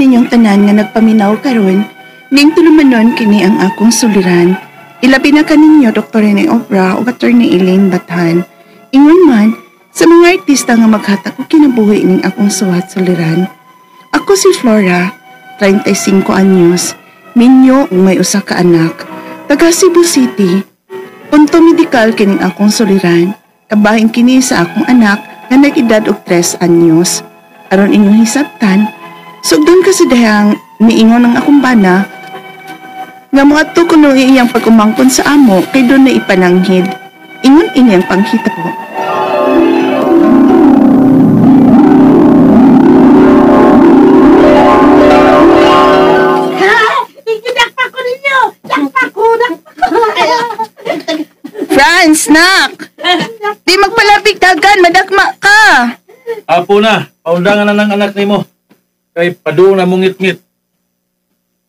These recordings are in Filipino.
ninyong tanan nga nagpaminaw karon, ning tulumanon kini ang akong suliran. Ilabi na kaninyo Dr. Rene Obra o Attorney Elaine Bathan. Ingon man, sa mga artista nga maghatag og kinabuhi ning akong suwat suliran. Ako si Flora, 35 anyos, minyo ug may usa ka anak, taga Cebu City. Punto medikal kining akong suliran, kabahin kini sa akong anak nga nag-edad og 3 anyos. Aron inyong hisabtan, sugdan kasi dahang niingon ang akong bana nga moadto kuno iyang pag-umangkon sa amo kay doon na ipananghid. Ingon inyang panghitabo. Franz, nak! Di magpalapig dagan, madakma ka! Apo na, paundangan na ng anak ni mo. Kay paduong na mong ngit-ngit.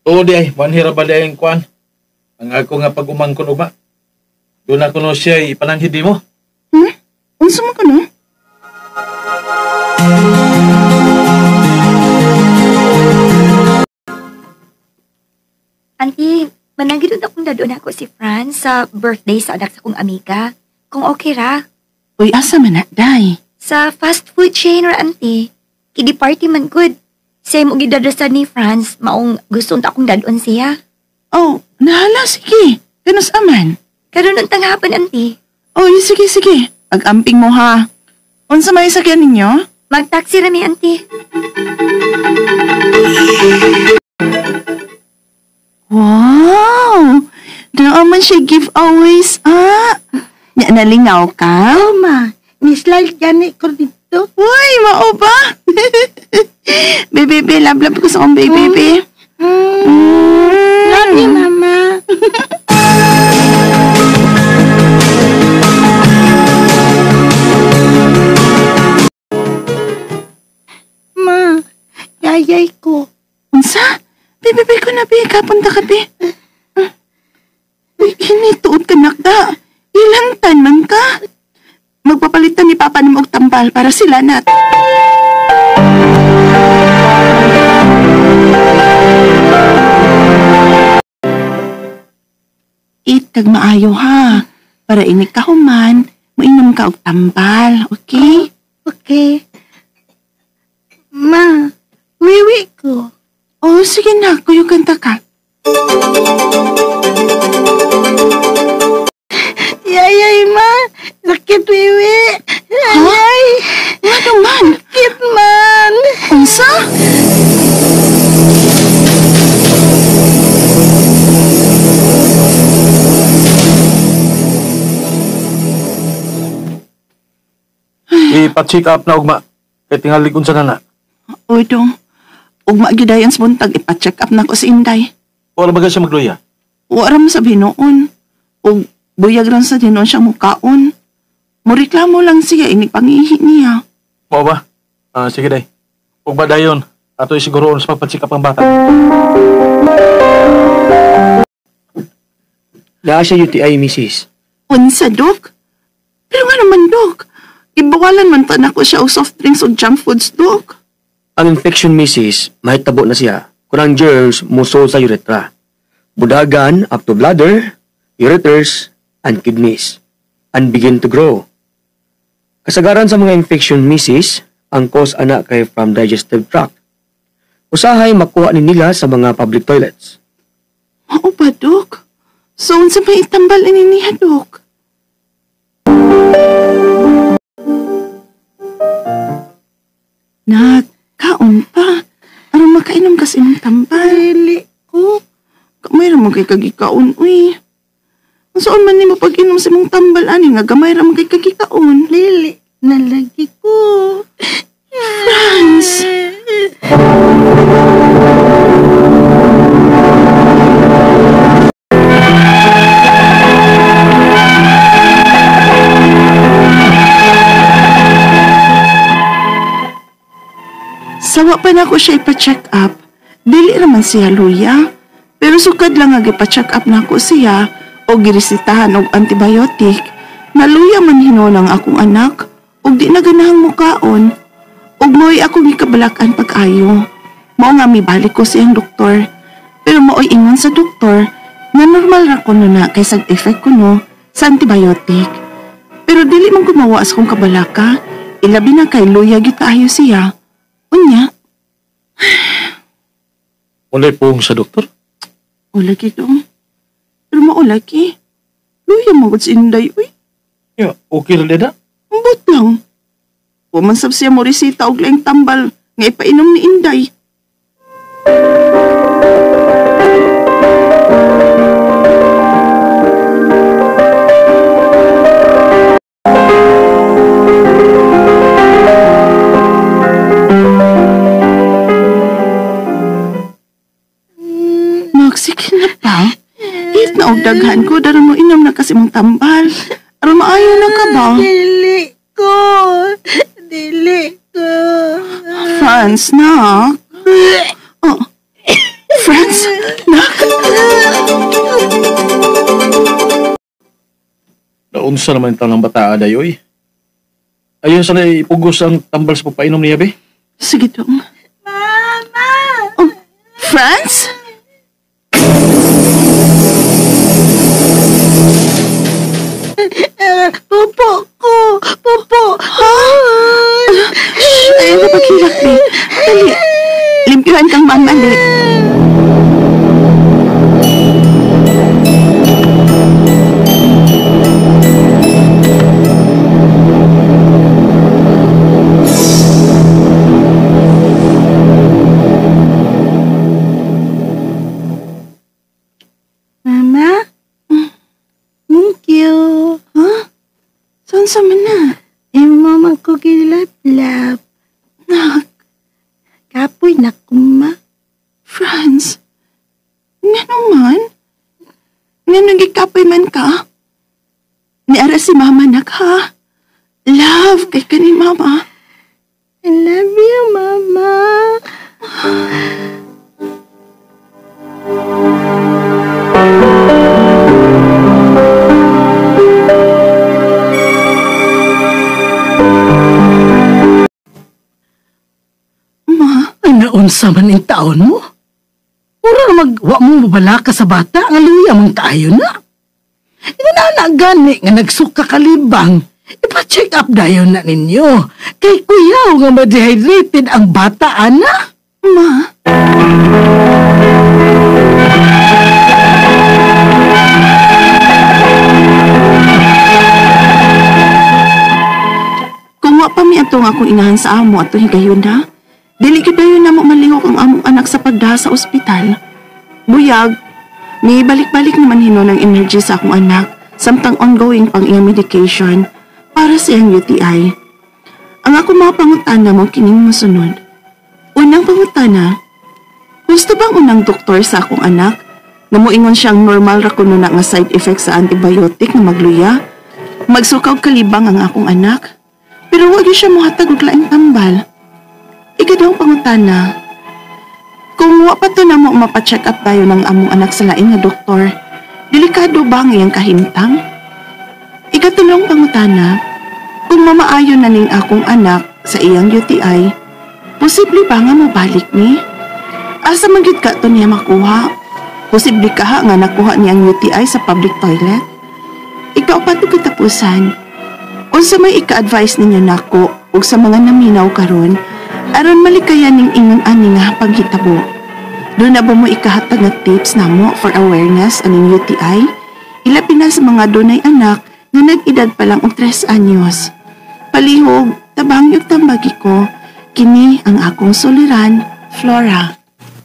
Oo di ay, manhira ba di ang kwan? Ang ako nga pag-umangkon uma. Doon ako no siya ipananghid mo. Unsa mo ka no? Auntie, managidod akong dadoon ako si Franz sa birthday sa anak sa kong amiga. Kung okay ra. Uy, asa man na, day? Sa fast food chain ra, auntie. Kidi party man good. Siya mo gidadasan ni Franz, maong gusto ta akong dadoon siya. Oh, nahala, sige. Ganus aman. Karon ang tanghapon, auntie. Oh, sige, sige. Pag-amping mo ha. Unsa may sakyan ninyo? Mag-taxi rami, auntie. Wow! Naaman siya giveaways, Nya nalingaw ka? Oh, ma. Mislal gani ko dito. Uy, mao ba? Baby, love ko sa akong baby. Love you, mama. Ma, yayay ko. Unsa? Baby ko na, kapunta ka, Hinituod ka, nakda. Ilantan man ka. Magpapalitan ni Papa ni og tambal para sila nat. Itag maayo ha. Para inig ka human, mainom ka og tambal, okay? Okay. Ma, wiwi ko. Oh, sige na, kuyo kanta ka. Yayay, ma. Sakit, wiwi. Yayay. Nga naman. Sakit man. Unsa? Ipa-check up na ugma. Kaya tingali kung sa nana. Uy, dong. Ugma gidayan sa buntag, ipa-check up na ko si Inday. Wala ba siya magluya? Wala mo sabi noon. Ug buyag lang sa dinon siyang mukaon. Mureklamo lang siya, inipangihi niya. Mo ba? Sige day. Ug ba dayon? Ato siguro sa pagpa-check up ang bata. Naa siya UTI, Mrs. Unsa, Dok? Pero nga naman, Dok. Ibawalan man ta nako siya o soft drinks o junk foods, Dok. Ang infection, Mrs., mahitabo na siya kung ang germs musol sa urethra. Budagan up to bladder, ureters, and kidneys, and begin to grow. Kasagaran sa mga infection, Mrs., ang cause ana kay from digestive tract. Usahay makuha ni nila sa mga public toilets. Mao ba, Dok? So, unsa may itambal ini niya, Dok? Nat, kaon pa. Aron makainom kasi ng tambal. Dili ko. Gamay ra mo kay kagikaon, uy. Saan man ni mo pag-inom sa mong tambal, ani nga gamay ra mo kay kagikaon. Dili. Nalagi ko. Franz! Sawa pa na ko siya ipa-check up. Dili raman siya luya. Pero sukad lang nga ipa-check up na ko siya o giresitahan og antibiotic. Naluya man hinunang akong anak og di na ganahang mukaon. Og mo'y akong gikabalakan pag-ayo. Mao nga mibalik ko siyang doktor. Pero mao'y ingon sa doktor nga normal ra ko na kay side effect ko no sa antibiotic. Pero dili man gumawa sa kong kabalaka, ilabi na kay luya gyud kaayo siya. Unya, Walay pong sa doktor. wala dong. Pero maulaki. Luya magod si Inday, uy. Ya, okay ra deda. Ambot lang. Pumansab siya mo resita og laing tambal nga ipainom ni Inday. Nagsige na pa. Hit na og daghan ko daron mo inom na kasi mong tambal. Aron maayo na ka ba? Dili ko. Franz, nak. Oh. Franz, nak. Naunsa naman ito ng bata dayoy. Ayun sana ipugos ang tambal sa papainom niya, be. Sige dong. Mama! Oh, Franz? Popo ko! Popo! Ayaw na paghilak, be. Dali. Limpyuhan kang mamali. Mama? Thank you. Ha? Saan sa mana? Mama ko gilap-lap. Nak, Kapoy na kuma. Franz. Nga naman? Nga nagikapoy man ka? Niara si mama nak ha? Love kay ka ni mama. I love you, Mama. Ma, Naunsa man ang taon mo? Ura magwa mong mabala ka sa bata, nga luya mong kaayo na. Nga gani nga nagsuka kalibang, ipa-check up dayon na ninyo. Kay kuyaw nga ma-dehydrated ang bata, ana. ma. Kung wa pa mi atong akong inahan sa amo at higayon na, dili gyud dayon namo malihok ang among anak sa pagdaha sa ospital. Buyag, may balik-balik naman hinon ang energy sa akong anak samtang ongoing pang iyang medication para sa iyang UTI. Ang ako mga pangutana mo kining masunod. Unang pangutana, gusto bang unang doktor sa akong anak na moingon siyang normal ra kuno na nga side effect sa antibiotic na magluya? Magsukaw kalibang ang akong anak, pero wag siya mohatag og laing tambal. Ikadawang pangutana, kung wa pa to na mo mapacheck up tayo ng among anak sa laing nga doktor, delikado ba ang iyang kahimtang? Ikatulong pangutana, kung mamaayon na ning akong anak sa iyang UTI, posible ba nga mabalik ni? Asa man gyud ka to niya makuha? Posible ka ha nga nakuha niya ang UTI sa public toilet? Ikaw pa to katapusan. Unsa may ika-advise ninyo nako ug sa mga naminaw karon aron malikayan ning ingon ani nga paghitabo. Do na ba mo ikahatag nga tips namo for awareness aning UTI? Ilabi na sa mga dunay anak nga nag-edad pa lang og 3 anyos. Palihog, tabang yung tambagi ko, kini ang akong suliran, Flora.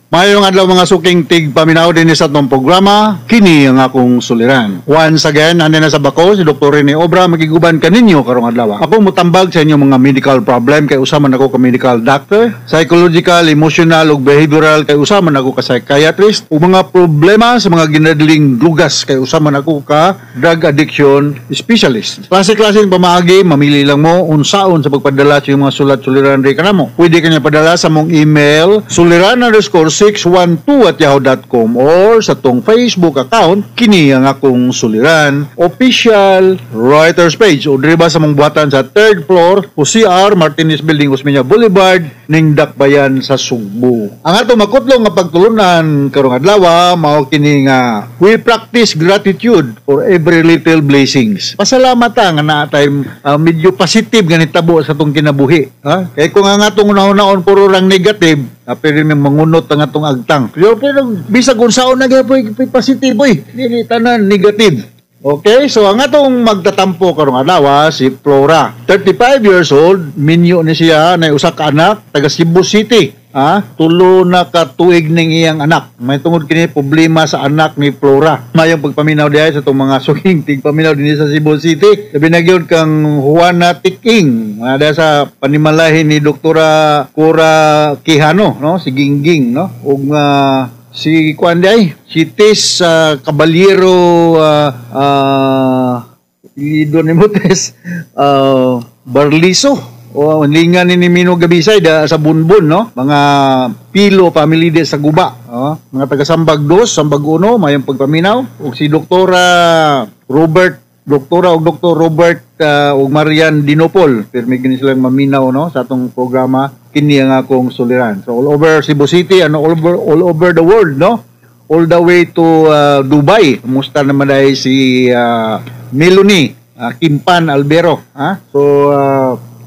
Mayong adlaw mga suking tig paminaw din sa atong programa, kini ang akong suliran. Once again, andi na sa bako si Dr. Rene Obra magiguban kaninyo karong adlaw. Ako mutambag sa inyo mga medical problem kay usaman ako ka medical doctor, psychological, emotional ug behavioral kay usaman ako ka psychiatrist ug mga problema sa mga ginadling drugas kay usaman ako ka drug addiction specialist. Klase-klase pamaagi, mamili lang mo unsaon sa pagpadala sa mga sulat-suliran ri kanamo. Pwede kanya padala sa mong email suliran_score 2612@yahoo.com or sa tong Facebook account kini ang akong suliran official writers page o diri ba sa mong buhatan sa 3rd floor CR Martinez Building Osmeña Boulevard ning Dakbayan sa Sugbo. Ang ato makutlong nga pagtulunan karong adlaw mao kini nga we practice gratitude for every little blessings. Pasalamat nga na time medyo positive nga nitabo sa tong kinabuhi. Ha? Kay kung ang atong unahon puro lang negative, pero may mangunot ang atong agtang. Pero bisag unsaon na gyapon positive dili tanan negative. Okay, so ang atong magtatampo karong adlaw si Flora. 35 years old, minyo ni siya na usa ka anak taga Cebu City. Tulo na ka tuig ning iyang anak. May tungod kini problema sa anak ni Flora. Mayong pagpaminaw diay sa itong mga suging tigpaminaw din sa Cebu City. Labi na gyud kang Juana Tiking. Ada sa panimalahin ni Doktora Cora Quijano, no? Si Gingging, no? Ug si Kuanday, si Tis Caballero Idon ni Motes Barliso o lingan ni Mino Gabisay sa Bunbun, no? Mga Pilo family de sa Guba, mga taga Sambag 2, Sambag 1 mayong pagpaminaw ug si Dr. Robert ug Marian Dinopol pirmi gini silang maminaw, no, sa atong programa kini ang akong suliran. So all over Cebu City and all over the world, no, all the way to Dubai. Musta naman dahil si Melanie Kimpan Albero, so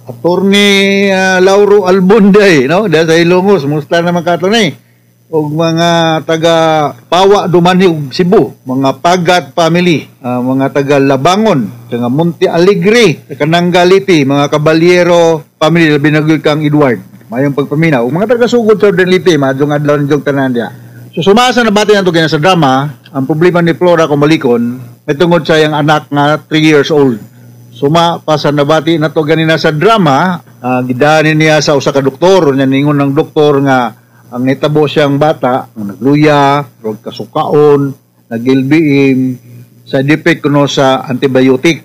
Attorney Lauro Albunday, no, dahil sa Ilongos. Musta naman ka og mga taga Pawa Dumani ug Cebu, mga Pagat family, mga taga Labangon, taga Monte Alegre, Kananggaliti, mga Caballero family, labi na gyud kang Edward. Mayong pagpaminaw ug mga taga Sugod Southern Leyte, madong adlaw ninjong tanan dia. So sumasa na bati nato sa drama, ang problema ni Flora Kumalikon, may tungod sa iyang anak nga 3 years old. Suma pa sa nabati nato ganina sa drama, gidanin niya sa usa ka doktor, nya ningon ng doktor nga ang nitabo siyang bata nga nagluya, rog kasukaon, nag-LBM, sa defect kuno sa antibiotic.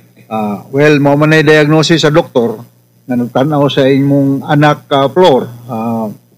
Well, mao man ay diagnosis sa doktor nga nagtan-aw sa imong anak Flor.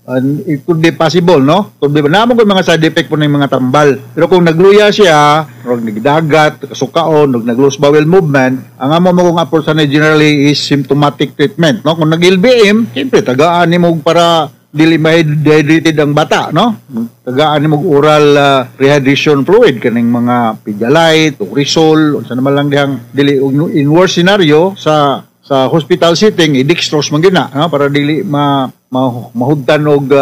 And it could be possible, no? Could be namo ko mga side effect po ng mga tambal. Pero kung nagluya siya, rog nagdagat, kasukaon, rog nag-loose bowel movement, ang amo mo kung approach na generally is symptomatic treatment, no? Kung nag-LBM, siyempre tagaan nimo para dili ma-dehydrated ang bata, no? Tagaan nimo oral rehydration fluid kaning mga Pedialyte, Rizol, unsa naman lang dihang dili in worst scenario sa hospital setting, i-dextrose man gina, no? Para dili mahudtan og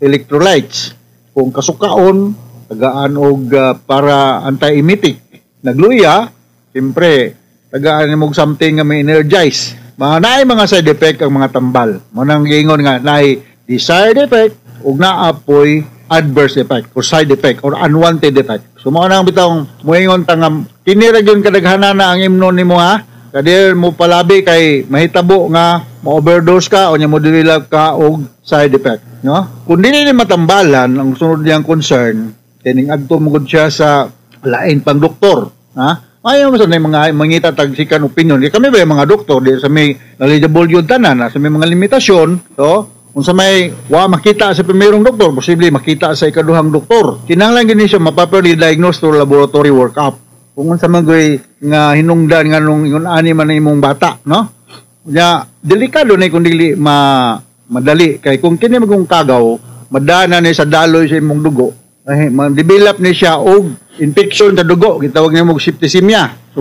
electrolytes. Kung kasukaon, tagaan og para anti-emetic. Nagluya, siyempre, tagaan nimo something nga may energize. Naay mga side effect ang mga tambal. Manang giingon nga naay desired effect ug naapoy adverse effect or side effect or unwanted effect. So mao nang bitong moingon ta nga kini ra gyud kadaghanan na ang imnon nimo, Kadir mo palabi kay mahitabo nga ma-overdose ka o nya mo develop ka og side effect, no? Kung dili ni matambalan ang sunod niyang concern, kining adto mo gud siya sa lain pang doktor, Ayaw mo sa mga mangita tagsikan opinion. Kami ba yung mga doktor di sa may knowledgeable yun tanan, sa may mga limitasyon, kung sa may makita sa primerong doktor, posible makita sa ikaduhang doktor. Kinahanglan gini siya mapaproperly diagnose through laboratory workup. Kung sa mga nga hinungdan nga nung ani man imong bata, no? Ya, delikado na kung dili madali kay kung kini magong kagaw, madana ni sa daloy sa imong dugo, ma-develop ni siya og infection sa dugo, gitawag nimo og septicemia. So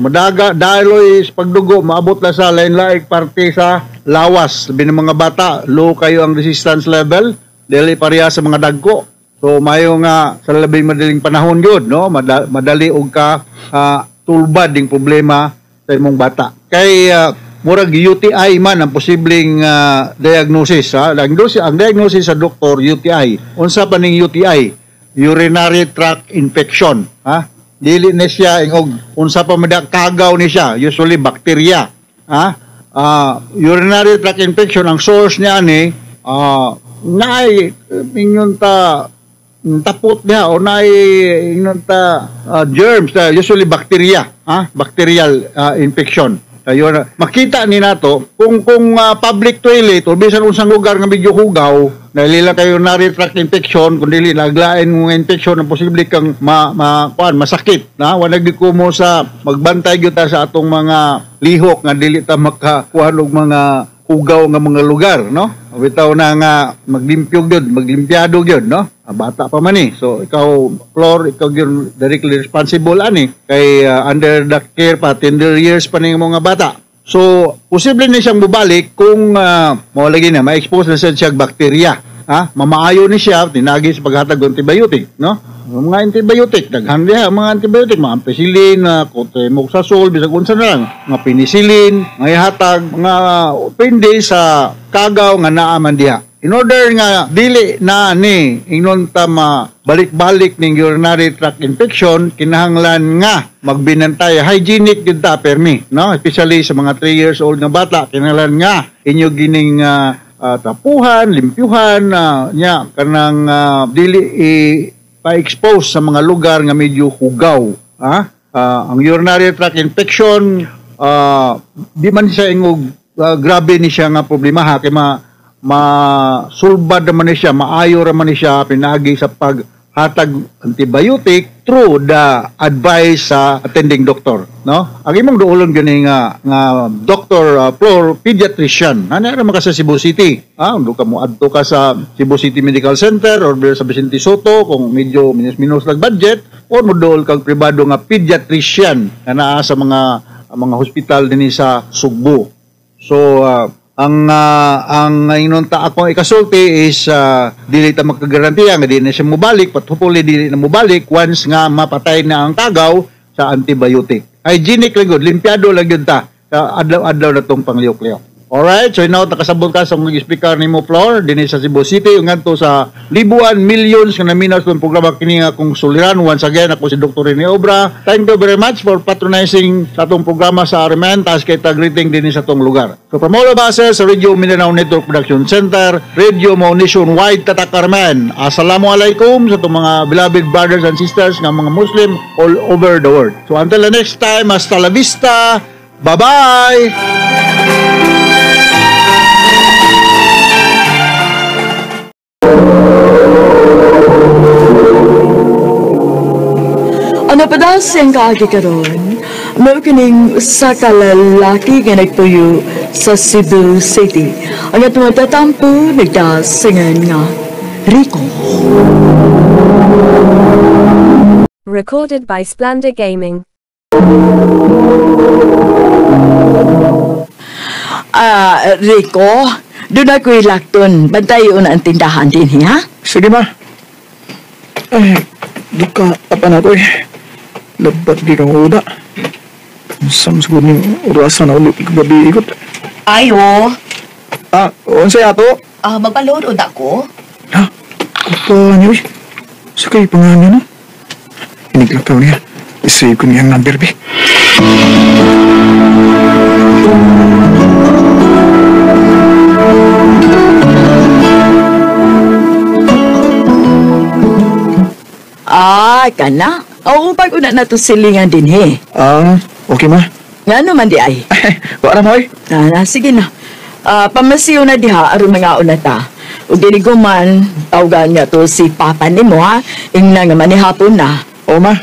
daloy sa pagdugo, maabot na sa lain-laing parte sa lawas. Sabi ng mga bata, low kayo ang resistance level, dili pareha sa mga dagko. So mayo nga sa labing madaling panahon yun, no? Madali og ka tulbad ding problema sa imong bata. Kay murag UTI man ang posibleng diagnosis, ang diagnosis sa doktor UTI. Unsa pa ning UTI? Urinary tract infection, Dili na siya ingog unsa pa kagaw ni siya, usually bacteria, urinary tract infection ang source niya ni naay ingon ta tapot niya o naay ingon ta germs, usually bacteria, bacterial infection. Kayo na makita ni nato kung public toilet o bisan unsang lugar nga medyo hugaw nalila kayo na tract infection kun dili naglain mo infection ang posible kang masakit na wala gid ko mo sa magbantay gyud ta sa atong mga lihok nga dili ta makakuha og mga hugaw nga mga lugar, no? Bitaw na nga maglimpyado gyud, no? Bata pa man ni. So ikaw Flor, ikaw gyud directly responsible ani kay under the care pa tender years pa ning mga bata. So posible ni siyang mubalik kung mao lagi na ma-expose na siya bacteria. Mamaayo ni siya tinagi sa paghatag ng antibiotic, no? Mga antibiotic, daghan diha mga antibiotic, mga ampicillin, cotrimoxazole, bisag unsa na lang, mga penicillin, mga ihatag, mga pindi sa kagaw nga naa man diha. In order nga dili na ni ingnon ta balik-balik ning urinary tract infection, kinahanglan nga magbinantay hygienic gyud ta permi, no? Especially sa mga 3 years old nga bata, kinahanglan nga inyo gining tapuhan, limpyuhan nya kanang dili pa-expose sa mga lugar nga medyo hugaw. Ang urinary tract infection di man siya ingog grabe ni siya nga problema kay masulbad naman ni siya, maayo naman ni siya pinagi sa paghatag antibiotic through the advice sa attending doctor, no? Ang imong duolon gani nga Dr. Flor pediatrician ana ra maka sa Cebu City. Undo ka mo adto ka sa Cebu City Medical Center or sa Vicente Soto kung medyo minus lag budget or modol kag pribado nga pediatrician na naa sa mga hospital dinhi sa Sugbo. So ang inunta ako ikasulti is dili ta makagarantiya nga di na siya mubalik, but hopefully dili na mubalik once nga mapatay na ang tagaw sa antibiotic. Hygienic lang gud, limpyado lang yun ta adlaw-adlaw na tong pangliyok-liyok. Alright, so now nakasabot ka sa mga speaker ni mo Flor dinhi sa Cebu City ngadto sa libuan millions nga naminaw sa programa kini nga kung suliran. Once again ako si Dr. Rene Obra. Thank you very much for patronizing sa atong programa sa RMN tas kay greeting dinhi sa atong lugar. So from all of us sa Radio Mindanao Network Production Center, Radio Mo Nationwide Tatak RMN. Assalamualaikum sa atong mga beloved brothers and sisters nga mga Muslim all over the world. So until the next time, hasta la vista. Bye-bye. Ano pa daw siyang kaagi karon? Mao kining usa ka lalaki nga nagpuyo sa Cebu City. Ang atong tatampo nagdasingan nga Rico. Recorded by Splendor Gaming. Rico, doon ako'y lakton. Bantayo na ang tindahan din, ha? Sige ma. Ay, di ka apa na ko eh. Labat di kang uda. Sam siguro yung orasan na ulit gabi ikot. Ayo. Unsay ato? Magpaload uda ko. Ha? Kupa niyo eh. Sakay pangalan na. Iniglakaw niya. Isave ko niyang number be. Kana? Oo, pag una na to silingan din, he. Okay ma. Nga naman di ay. Wala mo eh. Sige na. Pamasiyo na diha, aron mga una ta. O dili ko man, tawagan niya to si Papa ni mo, ha? Ingna nga man ni hapon na. Oo ma.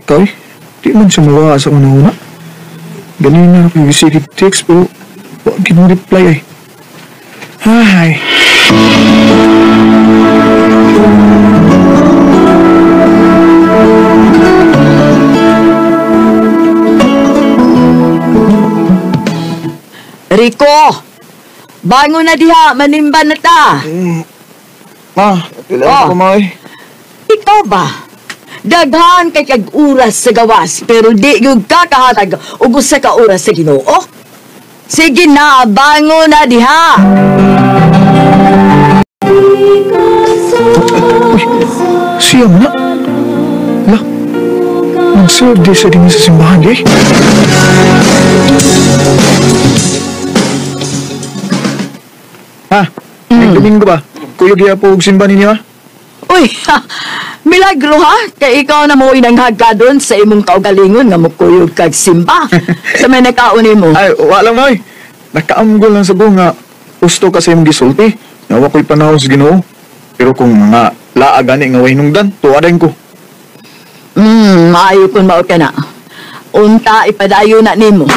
Kay? Di man siya mawa sa una-una. Ganina ako yung sige text pero wag mo reply ay. Ay. Rico! Bangon na diha, manimba na ta. Kailangan ko ma eh. Ikaw ba? Daghan kay kag oras sa gawas pero di yung kakahatag ug usa ka oras sa Ginoo. Sige na, bangon na diha. Uy, siya mo na. La, nag-serve di sa din sa simbahan eh. Ha? May Domingo ba? Kuyog iya po simba ninyo ha? Uy, milagro ha? Kay ikaw na mo inanghagka doon sa imong kaugalingon nga mukuyog kag simba. Sa may nakaunin mo. Ay, wala mo eh. Nakaamgol lang sa buong nga gusto kasi yung gisulti. Nawa ko'y panahon sa Ginoo. Pero kung mga laagani nga way nungdan, tuwadain ko. Maayo kung maot ka na. Unta ipadayo na nimo.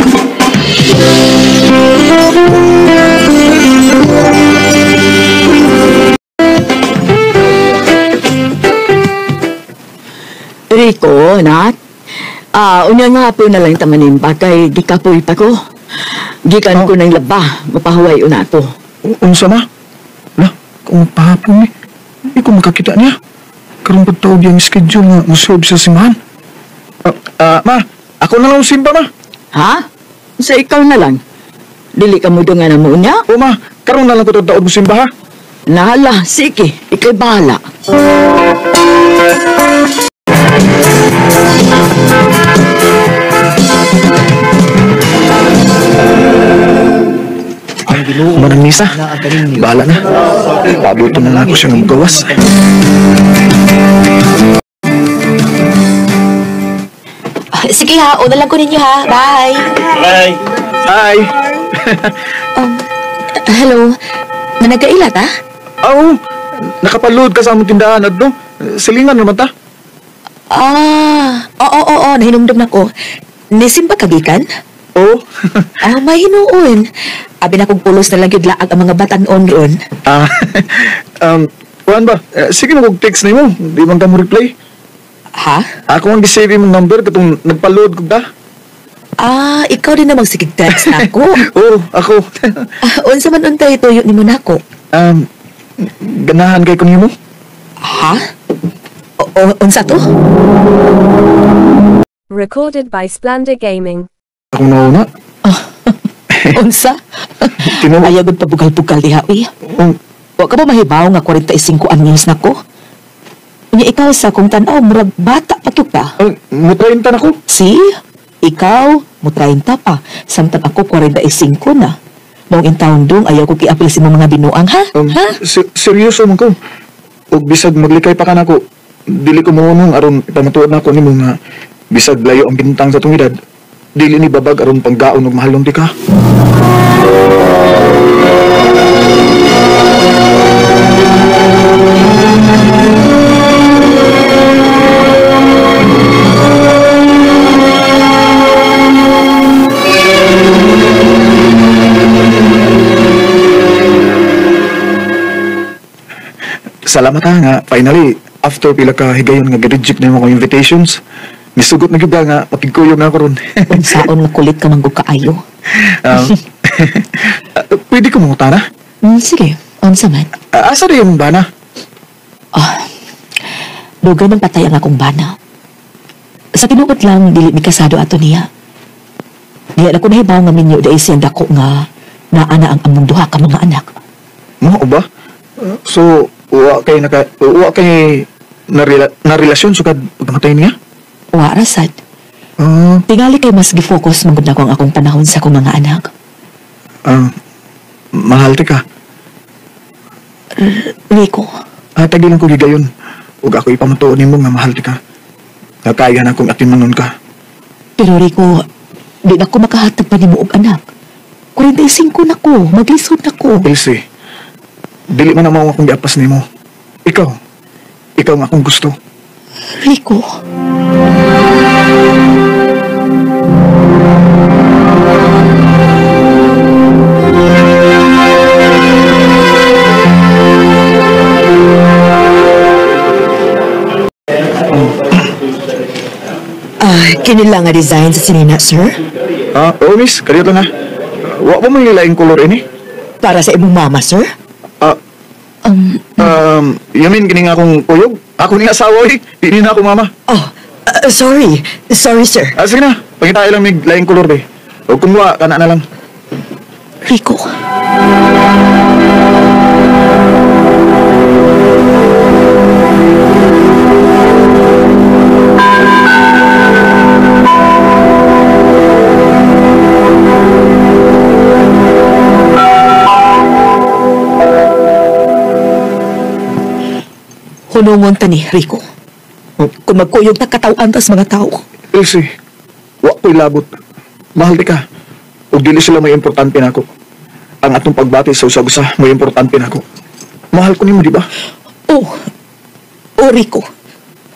Rico, nak. Unya nga po na lang tamanimba kay gikapoy pa ko. Gikan ko ng laba, mapahuway una to. Unsa ma? Lah, kung pahapon ni, hindi ko makakita niya. Karong pagtawag yung schedule nga musob sa simbahan. Ma, ako na lang simba ma. Ha? Sa ikaw na lang. Dili ka mo nga na mo niya? O ma, karon na lang ko tawag mo simba ha. Nahala, sige, ikay bahala. Manang Nisa, bahala na. Pabuto na lang ako siya ng gawas. Sige ha, una lang ko ninyo ha. Bye. Bye. Hi! Hello. Managkailat ha? Oo, nakapalood ka sa among tindahan at no? Silingan naman ta. Oo, nahinumdum na ko. Nisimba kagikan? Oo. May hinuon. Abi na kong pulos na lang yung laag ang mga batan-on ron. Kuhan ba? Sige mo kong text na mo. Di man ka mo reply. Ha? Ako ang gisave mong number katong nagpaload ko da. Ikaw din namang sige text na ako. Oo, ako. Unsa man untay tuyo ni mo na ako? Ganahan kay ko nimo. Ha? Unsa to? Recorded by Splendor Gaming. Akong nauna. Unsa? Tinuod. Ayaw gud pabugal-bugal diha, uy. Wa ka ba mahibaw nga 45 anyos na ko? Unya ikaw sa kong tanaw, murag bata pa to ka. Mutrayin tan ako. Si? Ikaw, mo 30 pa. Samtang ako 45 na. Mong intawon dong, ayaw ko kiapil sa mga binuang, ha? Ha? Seryoso man ko. Ug bisag maglikay pa ka na ko, dili ko mohonong aron ipamatuod na ko nimo nga bisag layo ang bintang sa tong edad. Dili ni babag aron panggaon ug mahalong di ka. Salamat ha nga, finally, after pila ka higayon nga gi-reject na mga invitations, misugot na gyud nga mapigkuyog na ako ron. Unsaon nga kulit ka manggug kaayo. Pwede ko mangutana? Sige, unsa man. Asa rin yung bana? Dugay man patay ang akong bana. Sa tinuod lang, dili mi kasado ato niya. Diya na ko nahibaw nga minyo dahil siyang dako nga naana ang among duha ka mga anak. Mo ba? So, uwa kay na relasyon sukad pagkamatay niya? Wa rasad. Tingali kay mas gifocus mangud na ko ang akong panahon sa akong mga anak. Mahal ti ka. Rico. Tagilan ko gigayon. Ug ako ipamatuod nimo nga mahal ti ka. Nakaya na akong atimanon ka. Pero Rico, di na ko makahatag pa nimo og anak. 45 na ko, maglisod na ko. Elsie, dili man ang akong giapas nimo. Ikaw ang akong gusto. Rico. Kini lang nga design sa sinina, sir? Oo, miss. Kaliyo lang ha. Wa ba may laing color ini? Para sa imong mama, sir? Yamin, kini nga akong kuyog. Ako ni asawa, eh. Di na ako mama. Sorry. Sorry, sir. Sige na. Pangitayo lang may laing color, be. Huwag kumuha, kana na lang. Rico. unungon ta ni Rico. Kung magkuyog na katawan tas mga tao. Elsie, wa ko'y labot. Mahal di ka. Ug dili sila may importante nako. Ang atong pagbati sa usag-usa may importante nako. Mahal ko nimo, di ba? Oh, Rico.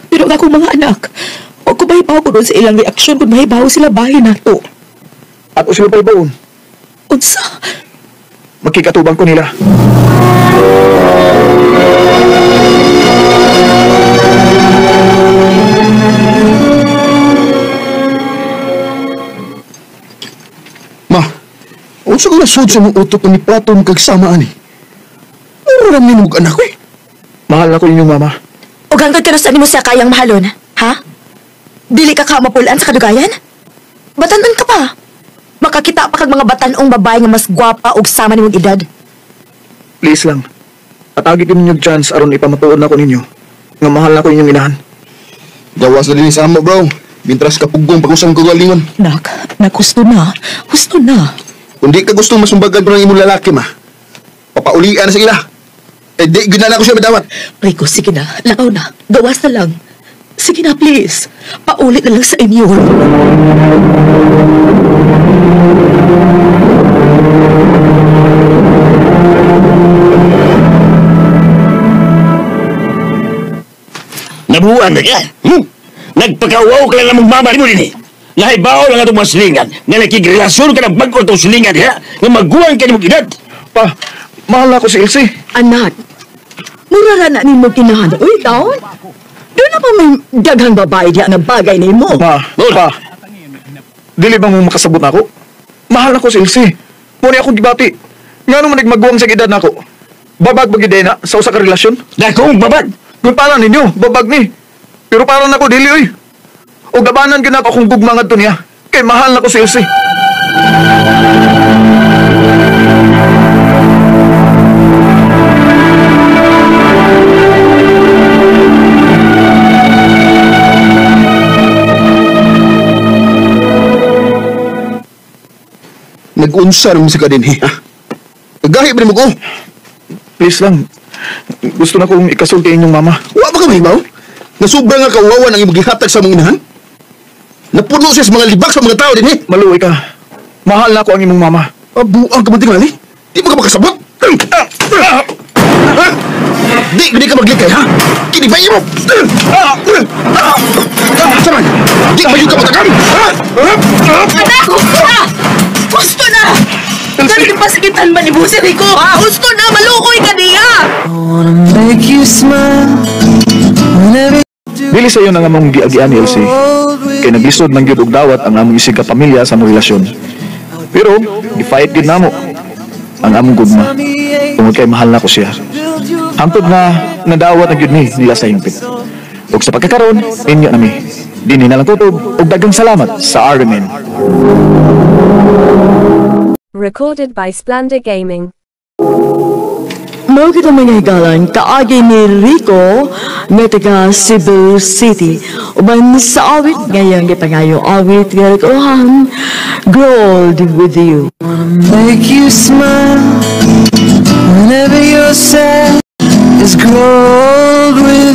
Pero nga akong mga anak, huwag ko mahibaw ko doon sa ilang reaksyon kung mahibaw sila bahay na to. At o sila palibaon. Unsa? Makikatubang ko nila. Ma, unsa ka nasud sa mga utok ni Platon kagsama ani? Ano ram ni mong anak ko eh? Mahal na ko inyong mama. O hanggang ka na saan mo siya kayang mahalon, ha? Dili ka mapulaan sa kadugayan? Batanon ka pa. Makakita pa kag mga batanong babae nga mas gwapa og sama nimong edad. Please lang. Patagi din ninyong chance aron ipamatuod na ko ninyo. Nga mahal na ko inyong inahan. Gawas na din sa amo, bro. Bintras kapugong pag-usang kagalingon. Nak, gusto na. Gusto na. Kung di ka gusto masumbagan pa ng imong lalaki, ma, papaulian na sa ila. Eh, di, ginala ko siya madawat. Rico, sige na. Lakaw na. Gawas na lang. Sige na, please. Paulit na lang sa inyo. Nabuan na ka? Nagpakawaw ka lang namang mama mo din eh. Nahibaw lang itong mga silingan. Nga nakikrelasyon ka ng bago itong silingan ha? Nga maguwan ka ni mong edad. Pa, mahal na ako si Elsie. Anak, murara na ni mo kinahan. Uy, taon? Doon na pa may daghang babae diya nga bagay ni mo. Pa, dili bang mo makasabot na ako? Mahal na ko si Elsie. Muna akong gibati. Nga naman nagmaguwang sa edad na ako. Babag bagay na sa usa ka relasyon. Dakong babag? Kung para ninyo, babag ni. Pero para na ko, dili oy. O gabanan ka na ako kung gugmangad to niya. Kay mahal na ko si Elsie. Nag-unsa naman sa kadinhi, ha? Nagahi ba mo ko? Please lang. Gusto na kong ikasulti inyong mama. Wa ba ka mahibaw? Nasubra nga kawawa ng imong gihatag sa mga inahan? Napuno siya sa mga libak sa mga tao din eh. Maluwi ka. Mahal na ko ang imong mama. Abuang ka man tingali? Di ba ka makasabot? Di ka maglikay, ha? Kinibay mo! Saman! Di ba yung kapatakan? Anak! Gusto na! Ganun yung pasikitan ba ni Busi Rico? Gusto na! Malukoy ka niya! Dili sa iyo nang among giagian ni Elsie. Kay naglisod ng gyud og dawat ang among isig ka pamilya sa among relasyon. Pero gi-fight gid namo ang among gugma. Tungod kay mahal na ko siya. Hangtod na nadawat na gyud ni nila sa hingpit. Ug sa pagkakaroon, inyo nami. Dinhi na lang kutob ug daghang salamat sa RMN. Recorded by Splendor Gaming. Mao kita mga higalan, kaagi ni Rico nga taga Cebu City. Uban sa awit ngayong gipangayo awit nga rikohan, Gold with You. Make you smile whenever you're sad. It's gold with